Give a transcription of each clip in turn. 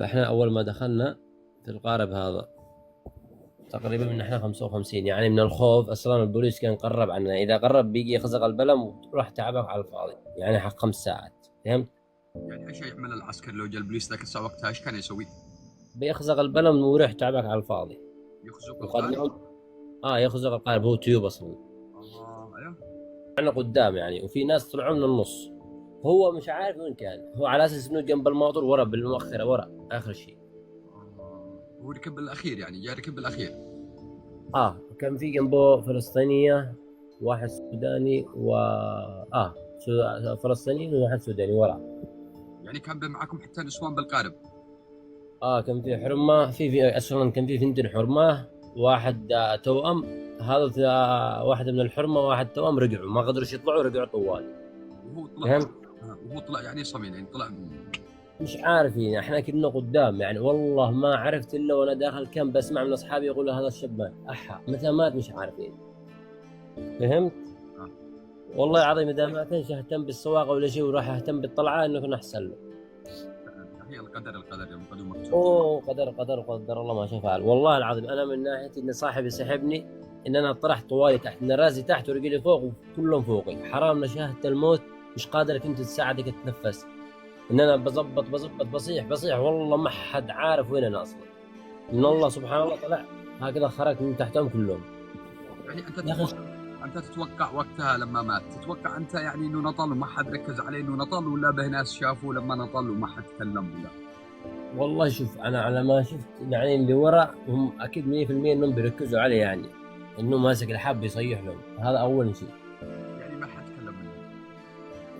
فاحنا اول ما دخلنا في القارب هذا تقريبا من احنا 55، يعني من الخوف اصلا البوليس كان قرب عنا، اذا قرب بيجي يخزق البلم وراح تعبك على الفاضي، يعني حق 5 ساعات. فهمت؟ يعني ايش يعمل العسكري لو جاء البوليس ذاك الساعه وقتها ايش كان يسوي؟ بيخزق البلم ويروح تعبك على الفاضي. يخزق وقد القارب؟ نعم. يخزق القارب، هو تيوب اصلا. ايوه. احنا قدام يعني، وفي ناس طلعوا من النص. هو مش عارف وين كان، هو على اساس انه جنب الموتور ورا بالمؤخره ورا اخر شيء. هو ركب الاخير، يعني جاء ركب الاخير. كان في جنبه فلسطينيه، واحد سوداني فلسطيني وواحد سوداني ورا. يعني كان معكم حتى نسوان بالقارب؟ كان في حرمه، في اصلا كان في ثنتين حرمه، واحد توأم. هذا واحد من الحرمه واحد توأم رجعوا، ما قدروش يطلعوا، رجعوا طوال. وهو طلع. فهمت؟ وهو طلع يعني صمين، يعني طلع. مش عارفين، احنا كنا قدام يعني، والله ما عرفت الا وانا داخل كان بسمع من اصحابي يقولوا هذا الشاب مات. متى مات مش عارفين. فهمت؟ آه. والله العظيم اذا ما كانش اهتم بالسواقه ولا شيء وراح اهتم بالطلعه انه كنا احسن له. هي القدر يوم قدر مكتوب. اوه، قدر الله ما شاء فعل. والله العظيم انا من ناحيه ان صاحبي سحبني، ان انا طرحت طوالي تحت، ان راسي تحت ورجلي فوق وكلهم فوقي، حرام نشاهد الموت. مش قادر كنت تساعدك اتنفس، ان انا بظبط بصيح والله ما حد عارف وين انا اصلا. ان الله سبحان الله طلع هكذا، خرج من تحتهم كلهم. يعني يا اخي انت تتوقع وقتها لما مات، تتوقع انت يعني انه نطل وما حد ركز عليه انه نطل، ولا به ناس شافوا لما نطل وما حد تكلم ولا؟ والله شوف، انا على ما شفت يعني اللي ورا هم اكيد 100% انهم بيركزوا عليه، يعني انه ماسك الحب يصيح لهم، هذا اول شيء. يعني ما حد تكلم منه.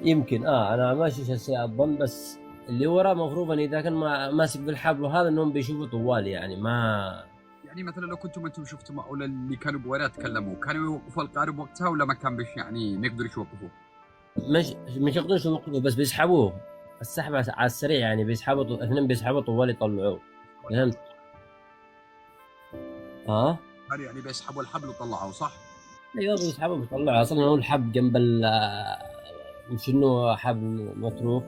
يمكن انا ماشي هسه الظن، بس اللي ورا مفروض ان اذا كان ماسك بالحبل وهذا انهم بيشوفوا طوال، يعني ما. يعني مثلا لو كنتم انتم شفتوا ولا اللي كانوا بوراه تكلموا، كانوا يوقفوا القارب وقتها ولا ما كان بش يعني نقدر يوقفوه؟ مش يقدروا يوقفوا، بس بيسحبوه السحب على السريع، يعني بيسحبوا اثنين، بيسحبوا طوال يطلعوه. فهمت؟ ها. كانوا يعني بيسحبوا الحبل وطلعوه صح؟ ايوه بيسحبوا بيطلعوا، اصلا هو الحب جنب مش انه حبل متروك،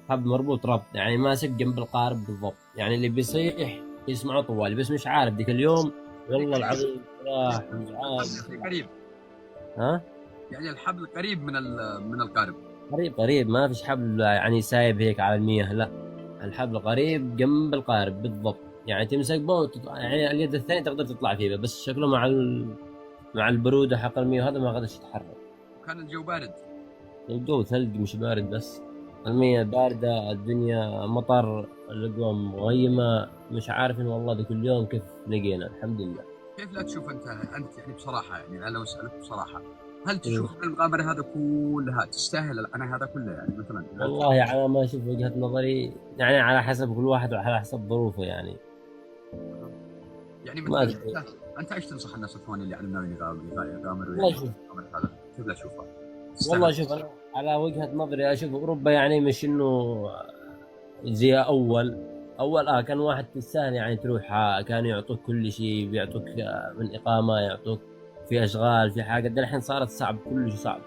حب مربوط ربط، يعني ماسك جنب القارب بالضبط، يعني اللي بيصيح يسمعه طوالي، بس مش عارف ذيك اليوم. والله العظيم راح الحبل وزعل. قريب. ها. يعني الحبل قريب من القارب. قريب ما فيش حبل يعني سايب هيك على المياه، لا. الحبل قريب جنب القارب بالضبط، يعني تمسك به يعني اليد الثانية تقدر تطلع فيه، بس شكله مع البرودة حق المياه هذا ما قدرش يتحرك. وكان الجو بارد. الجو ثلج مش بارد، بس المياه باردة، الدنيا مطر، الأجواء مغيمة، مش عارفين والله ذي كل يوم كيف لقينا. الحمد لله. كيف لا تشوف انت يعني بصراحه، يعني انا لو اسالك بصراحه، هل إيه. تشوف ان المغامره هذا كلها تستاهل العناء هذا كله؟ يعني مثلا والله على ما أشوف وجهة نظري، يعني على حسب كل واحد وعلى حسب ظروفه يعني. يعني ما مثلا أدري. انت ايش تنصح الناس الثانيين اللي يعني ناويين يغامروا والله يعني شوف هذا، كيف لا تشوفه؟ والله تستاهل؟ شوف أنا على وجهة نظري أشوف أوروبا يعني مش إنه زي أول كان واحد تستاهل يعني تروح، كانوا يعطوك كل شيء، بيعطوك من إقامة، يعطوك في أشغال، في حاجة. ده الحين صارت صعب، كل شيء صعب.